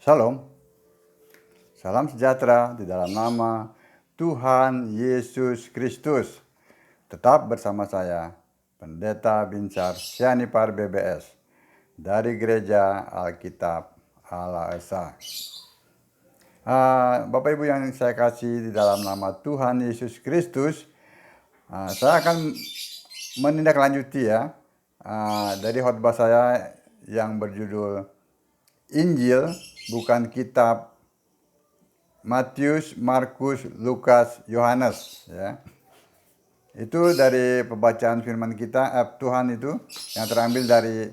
Shalom, salam sejahtera di dalam nama Tuhan Yesus Kristus. Tetap bersama saya, Pendeta Binsar Sianipar BBS, dari Gereja Alkitab Allah Esa. Bapak Ibu yang saya kasih di dalam nama Tuhan Yesus Kristus, saya akan menindaklanjuti dari khotbah saya yang berjudul Injil bukan kitab Matius, Markus, Lukas, Yohanes, ya. Itu dari pembacaan firman kita Tuhan itu yang terambil dari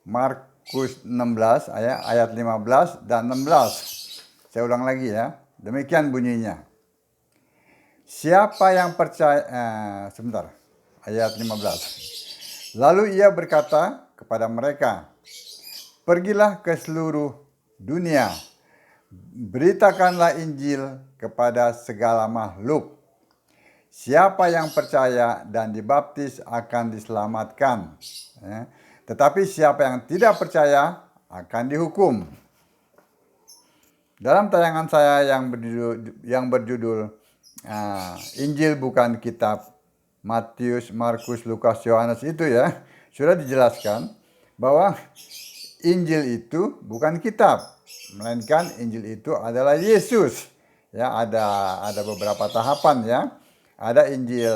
Markus 16 ayat 15 dan 16. Saya ulang lagi ya. Demikian bunyinya. Siapa yang percaya ayat 15. Lalu ia berkata kepada mereka, pergilah ke seluruh dunia, beritakanlah Injil kepada segala makhluk. Siapa yang percaya dan dibaptis akan diselamatkan, tetapi siapa yang tidak percaya akan dihukum. Dalam tayangan saya yang berjudul Injil bukan kitab Matius, Markus, Lukas, Yohanes itu ya, sudah dijelaskan bahwa Injil itu bukan kitab, melainkan Injil itu adalah Yesus. Ya, ada beberapa tahapan ya. Ada Injil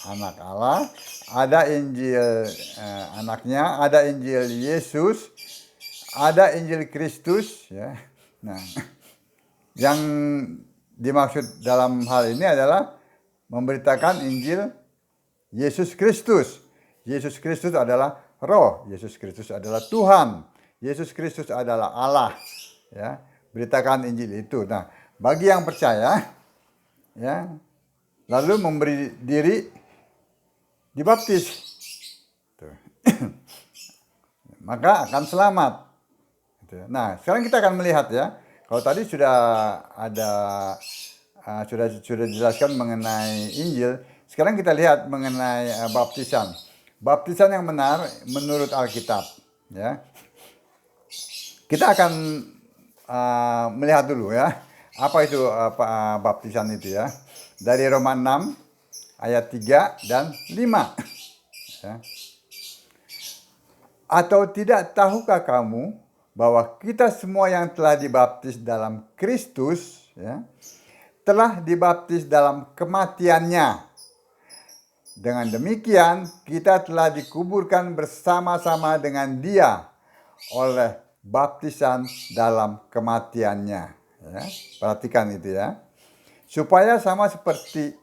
anak Allah, ada Injil anaknya, ada Injil Yesus, ada Injil Kristus ya. Nah, yang dimaksud dalam hal ini adalah memberitakan Injil Yesus Kristus. Yesus Kristus adalah Roh, Yesus Kristus adalah Tuhan. Yesus Kristus adalah Allah, ya. Beritakan Injil itu. Nah, bagi yang percaya, ya, lalu memberi diri dibaptis, maka akan selamat. Nah, sekarang kita akan melihat ya. Kalau tadi sudah ada sudah dijelaskan mengenai Injil, sekarang kita lihat mengenai baptisan. Baptisan yang benar menurut Alkitab, ya. Kita akan melihat dulu ya, apa itu baptisan itu ya. Dari Roma 6 ayat 3 dan 5. Ya. Atau tidak tahukah kamu bahwa kita semua yang telah dibaptis dalam Kristus, ya, telah dibaptis dalam kematiannya. Dengan demikian kita telah dikuburkan bersama-sama dengan Dia oleh baptisan dalam kematiannya. Ya, perhatikan itu ya. Supaya sama seperti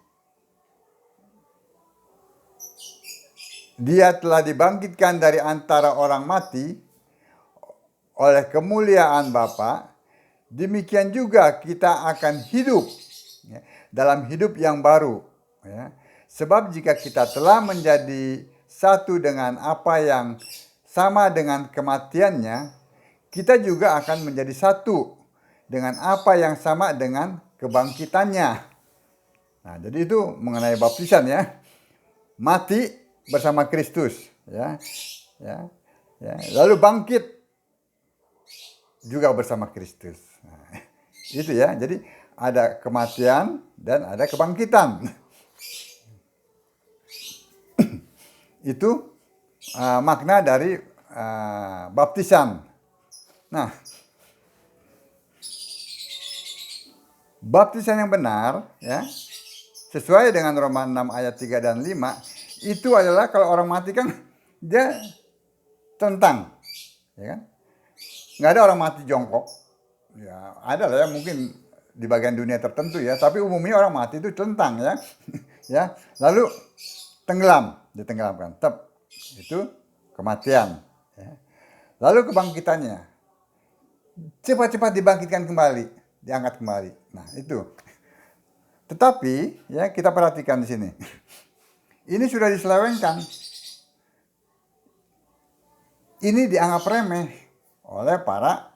Dia telah dibangkitkan dari antara orang mati oleh kemuliaan Bapa, demikian juga kita akan hidup ya, dalam hidup yang baru. Ya. Sebab jika kita telah menjadi satu dengan apa yang sama dengan kematiannya, kita juga akan menjadi satu dengan apa yang sama dengan kebangkitannya. Nah, jadi itu mengenai baptisan ya. Mati bersama Kristus, ya. Ya. Ya. Lalu bangkit juga bersama Kristus. Nah, itu ya. Jadi ada kematian dan ada kebangkitan. Itu makna dari baptisan. Nah, baptisan yang benar ya, sesuai dengan Roma 6 ayat 3 dan 5, itu adalah kalau orang mati kan dia telentang, ya kan? Nggak ada orang mati jongkok. Ya, ada lah ya mungkin di bagian dunia tertentu ya, tapi umumnya orang mati itu telentang ya. Ya, lalu tenggelam, ditenggelamkan. Itu kematian, ya. Lalu kebangkitannya, cepat-cepat dibangkitkan kembali, diangkat kembali. Nah, itu. Tetapi ya kita perhatikan di sini. Ini sudah diselewengkan. Ini dianggap remeh oleh para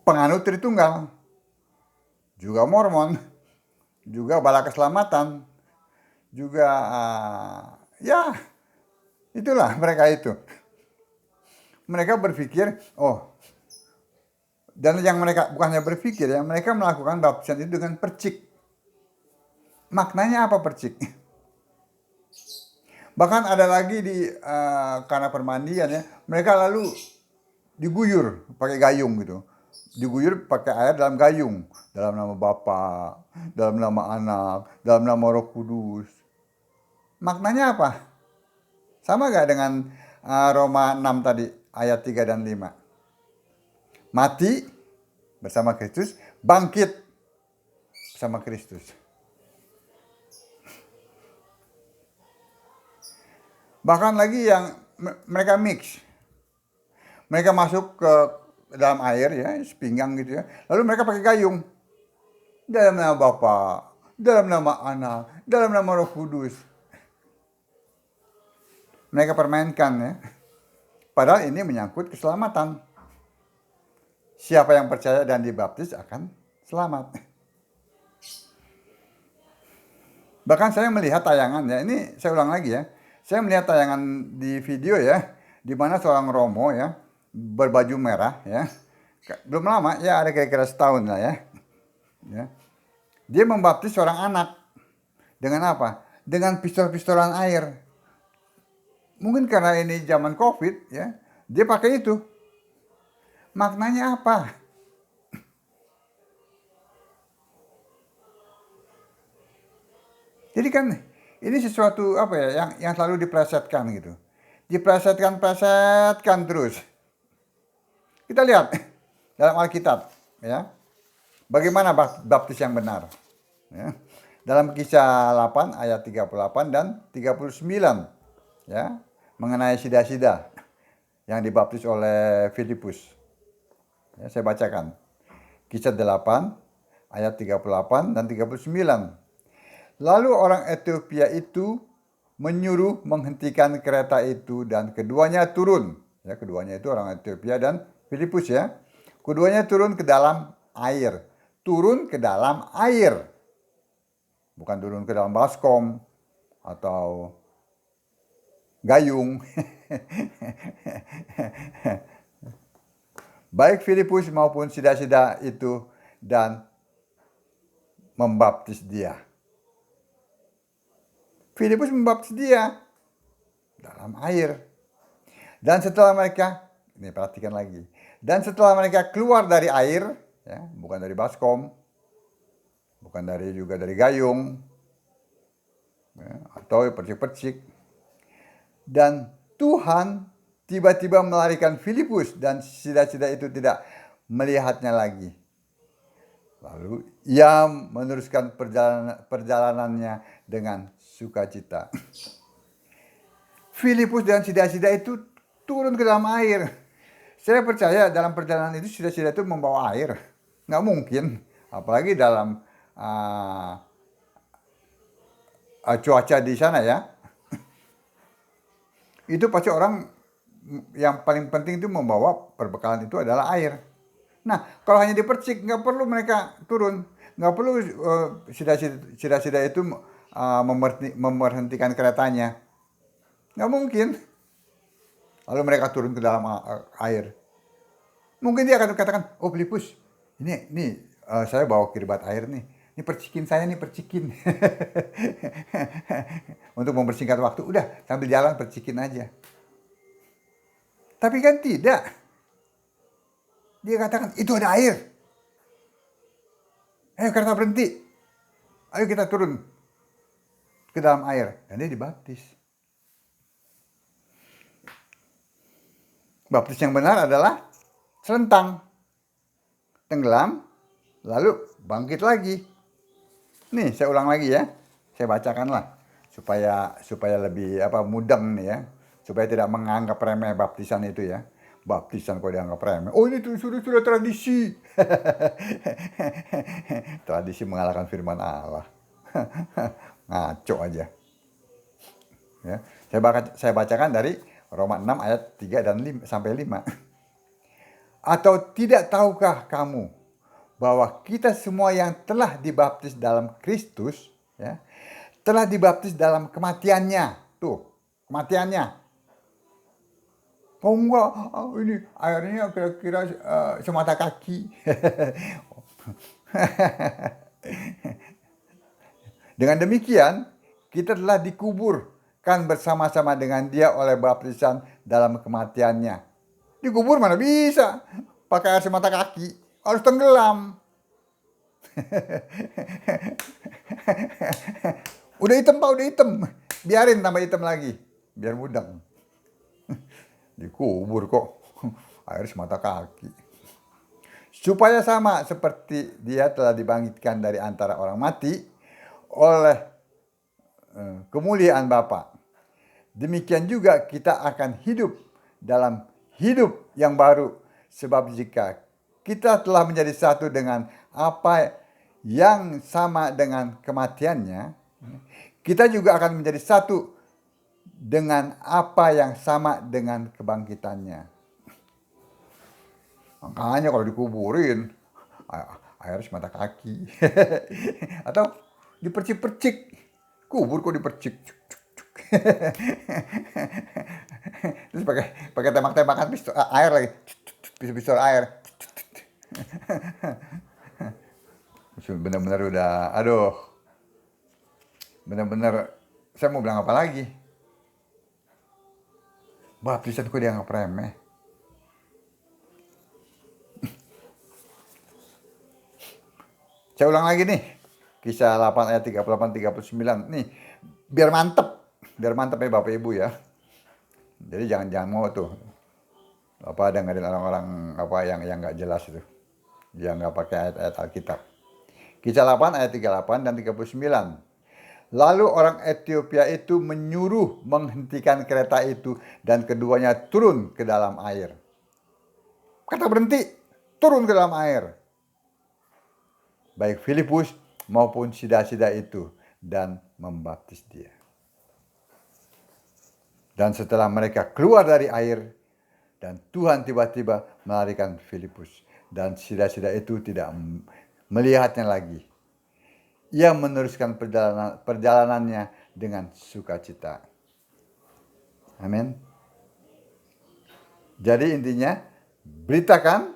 penganut Tritunggal, juga Mormon, juga Bala Keselamatan, juga ya itulah mereka itu. mereka berpikir, oh, dan yang mereka bukannya berpikir ya, mereka melakukan baptisan itu dengan percik. Maknanya apa percik? Bahkan ada lagi di karena permandian ya, mereka lalu diguyur pakai gayung gitu. Diguyur pakai air dalam gayung, dalam nama Bapa, dalam nama Anak, dalam nama Roh Kudus. Maknanya apa? Sama gak dengan Roma 6 tadi, ayat 3 dan 5? Mati bersama Kristus, bangkit bersama Kristus. Bahkan lagi yang mereka mix. Mereka masuk ke dalam air ya, sepinggang gitu ya. Lalu mereka pakai gayung. Dalam nama Bapa, dalam nama Anak, dalam nama Roh Kudus. Mereka permainkan ya. Padahal ini menyangkut keselamatan. Siapa yang percaya dan dibaptis akan selamat. Bahkan saya melihat tayangan ya, ini saya ulang lagi ya. Saya melihat tayangan di video ya, di mana seorang romo ya, berbaju merah ya. Belum lama ya, ada kira-kira setahun lah ya. Ya. Dia membaptis seorang anak. Dengan apa? Dengan pistol-pistolan air. Mungkin karena ini zaman COVID ya, dia pakai itu. Maknanya apa? Jadi kan ini sesuatu apa ya yang selalu diplesetkan gitu. Diplesetkan terus. Kita lihat dalam Alkitab ya. Bagaimana baptis yang benar? Ya. Dalam Kisah 8 ayat 38 dan 39 ya, mengenai sida-sida yang dibaptis oleh Filipus. Ya, saya bacakan. Kisah 8 ayat 38 dan 39. Lalu orang Ethiopia itu menyuruh menghentikan kereta itu dan keduanya turun. Ya, keduanya itu orang Ethiopia dan Filipus ya. Keduanya turun ke dalam air. Turun ke dalam air. Bukan turun ke dalam baskom atau gayung. Baik Filipus maupun sida-sida itu dan membaptis dia. Filipus membaptis dia dalam air. Dan setelah mereka, ini perhatikan lagi. Dan setelah mereka keluar dari air, ya, bukan dari baskom, bukan juga dari gayung, ya, atau percik-percik. Dan Tuhan tiba-tiba melarikan Filipus dan sida-sida itu tidak melihatnya lagi. Lalu ia meneruskan perjalanannya dengan sukacita. Filipus dan sida-sida itu turun ke dalam air. Saya percaya dalam perjalanan itu sida-sida itu membawa air. Nggak mungkin. Apalagi dalam cuaca di sana ya. Itu pasti orang yang paling penting itu membawa perbekalan itu adalah air. Nah, kalau hanya dipercik, nggak perlu mereka turun. Nggak perlu sida-sida itu memberhentikan keretanya. Nggak mungkin. Lalu mereka turun ke dalam air. Mungkin dia akan katakan, oh Filipus, ini saya bawa kiribat air nih. Ini percikin saya nih, percikin. Untuk mempersingkat waktu, udah sambil jalan percikin aja. Tapi kan tidak. Dia katakan, itu ada air. Ayo kereta berhenti. Ayo kita turun ke dalam air. Dan dia dibaptis. Baptis yang benar adalah selentang. Tenggelam, lalu bangkit lagi. Nih, saya ulang lagi ya. Saya bacakanlah. Supaya lebih mudeng nih ya. Supaya tidak menganggap remeh baptisan itu ya. Baptisan kok dianggap remeh. Oh ini tuh sudah tradisi. Tradisi mengalahkan firman Allah. Ngaco aja. Ya, saya bacakan dari Roma 6 ayat 3 dan 5, sampai 5. Atau tidak tahukah kamu bahwa kita semua yang telah dibaptis dalam Kristus ya, telah dibaptis dalam kematiannya. Tuh, kematiannya. Oh enggak, ini airnya kira-kira semata kaki. Dengan demikian, kita telah dikuburkan bersama-sama dengan dia oleh baptisan dalam kematiannya. Dikubur mana bisa pakai air semata kaki, harus tenggelam. Udah hitam pak, udah hitam. Biarin tambah hitam lagi, biar mudang. Dikubur kok, air semata kaki. Supaya sama seperti dia telah dibangkitkan dari antara orang mati oleh kemuliaan Bapa. Demikian juga kita akan hidup dalam hidup yang baru. Sebab jika kita telah menjadi satu dengan apa yang sama dengan kematiannya, kita juga akan menjadi satu dengan apa yang sama dengan kebangkitannya. Makanya kalau dikuburin, air semata kaki. Atau dipercik-percik. Kubur kok dipercik. Terus pakai tembak-tembakan pistol air lagi. Pistol air. Bener-bener udah, aduh. Bener-bener, saya mau bilang apa lagi? Baptisan kok dianggap remeh. Saya ulang lagi nih. Kisah 8 ayat 38-39. Nih, biar mantep ya Bapak Ibu ya. Jadi jangan mau tuh dengerin orang-orang yang nggak jelas itu, yang nggak pakai ayat-ayat Alkitab. Kisah 8 ayat 38 dan 39. Lalu orang Ethiopia itu menyuruh menghentikan kereta itu dan keduanya turun ke dalam air. Kata berhenti, turun ke dalam air. Baik Filipus maupun sida-sida itu, dan membaptis dia. Dan setelah mereka keluar dari air, dan Tuhan tiba-tiba melarikan Filipus, dan sida-sida itu tidak melihatnya lagi. Ia meneruskan perjalanannya dengan sukacita. Amin. Jadi intinya, beritakan,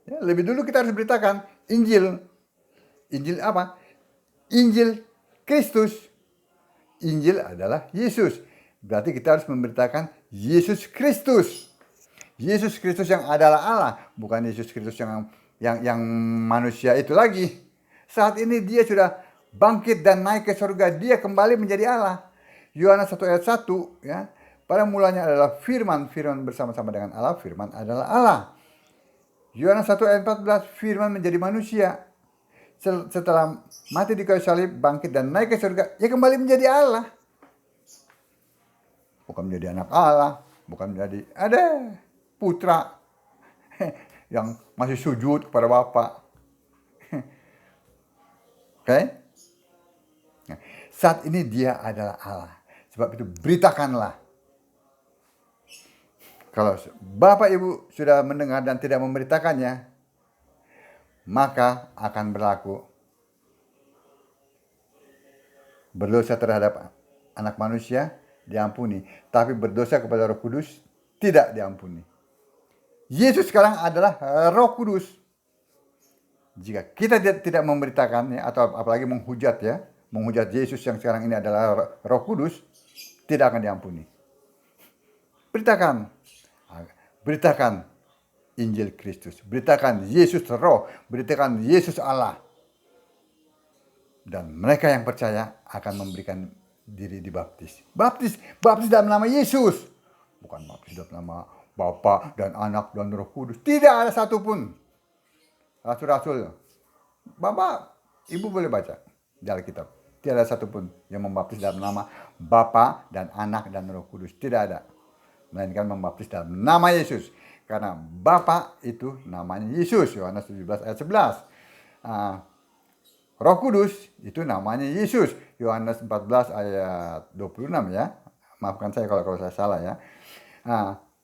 ya, lebih dulu kita harus beritakan Injil. Injil apa? Injil Kristus. Injil adalah Yesus. Berarti kita harus memberitakan Yesus Kristus. Yesus Kristus yang adalah Allah, bukan Yesus Kristus yang manusia itu lagi. Saat ini dia sudah bangkit dan naik ke surga, dia kembali menjadi Allah. Yohanes 1 ayat 1 ya. Pada mulanya adalah firman, firman bersama-sama dengan Allah, firman adalah Allah. Yohanes 1 ayat 14, firman menjadi manusia. Setelah mati di kayu salib, bangkit dan naik ke surga, ya kembali menjadi Allah. Bukan menjadi anak Allah, bukan menjadi putra yang masih sujud kepada Bapa. Oke? Nah, saat ini dia adalah Allah. Sebab itu beritakanlah. Kalau Bapak Ibu sudah mendengar dan tidak memberitakannya, maka akan berlaku berdosa terhadap anak manusia diampuni, tapi berdosa kepada Roh Kudus tidak diampuni. Yesus sekarang adalah Roh Kudus. Jika kita tidak memberitakannya atau apalagi menghujat Yesus yang sekarang ini adalah Roh Kudus, tidak akan diampuni. Beritakan Injil Kristus, beritakan Yesus Roh, beritakan Yesus Allah. Dan mereka yang percaya akan memberikan diri dibaptis. Baptis dalam nama Yesus. Bukan baptis dalam nama Bapa dan Anak dan Roh Kudus. Tidak ada satupun. Rasul-rasul. Bapak, Ibu boleh baca di Alkitab. Tidak ada satupun yang membaptis dalam nama Bapa dan Anak dan Roh Kudus. Tidak ada. Melainkan membaptis dalam nama Yesus. Karena Bapa itu namanya Yesus. Yohanes 17 ayat 11. Roh Kudus itu namanya Yesus. Yohanes 14 ayat 26 ya. Maafkan saya kalau saya salah ya.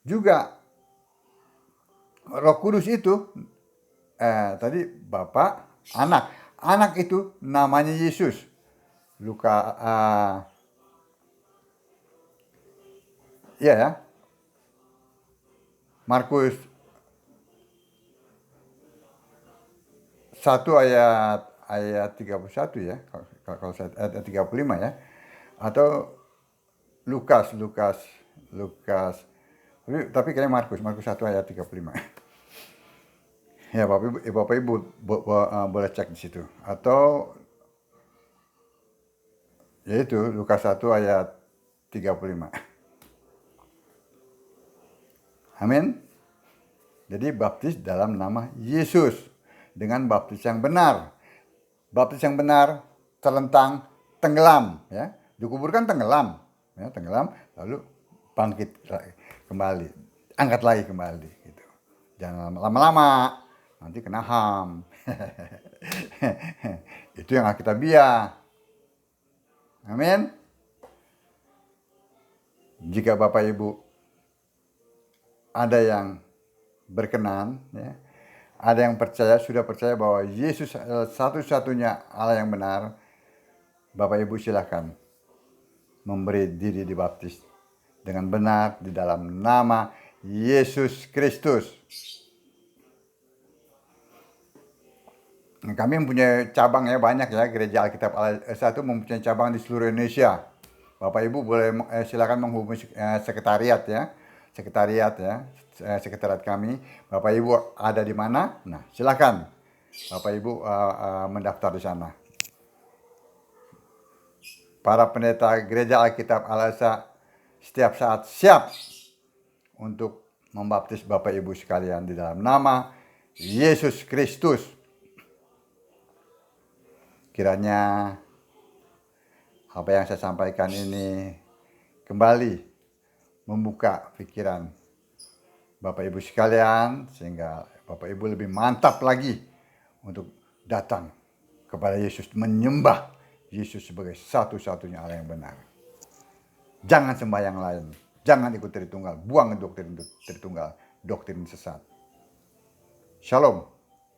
Juga Roh Kudus itu tadi Bapa, Anak. Anak itu namanya Yesus. Iya ya. Markus 1 ayat 31 ya, kalau saya ayat 35 ya. Atau Lukas. Tapi kayaknya Markus 1 ayat 35. Ya, Bapak Ibu boleh cek di situ. Atau yaitu Lukas 1 ayat 35. Amin. Jadi baptis dalam nama Yesus dengan baptis yang benar. Baptis yang benar terlentang, tenggelam ya. Dikuburkan tenggelam, ya, tenggelam lalu bangkit kembali, angkat lagi kembali gitu. Jangan lama-lama nanti kena HAM. Itu yang Alkitabiah. Amin. Jika Bapak Ibu ada yang berkenan ya, ada yang sudah percaya bahwa Yesus adalah satu-satunya Allah yang benar, Bapak Ibu silakan memberi diri dibaptis dengan benar di dalam nama Yesus Kristus. Kami mempunyai cabang ya, banyak ya, Gereja Alkitab Allah Satu mempunyai cabang di seluruh Indonesia. Bapak Ibu boleh silakan menghubungi sekretariat ya. Sekretariat kami. Bapak Ibu ada di mana? Nah, silakan Bapak Ibu mendaftar di sana. Para pendeta Gereja Alkitab Al-Asa setiap saat siap untuk membaptis Bapak Ibu sekalian di dalam nama Yesus Kristus. Kiranya apa yang saya sampaikan ini kembali membuka pikiran Bapak Ibu sekalian, sehingga Bapak Ibu lebih mantap lagi untuk datang kepada Yesus, menyembah Yesus sebagai satu-satunya Allah yang benar. Jangan sembah yang lain, jangan ikut Tritunggal, buang doktrin Tritunggal, doktrin sesat. Shalom.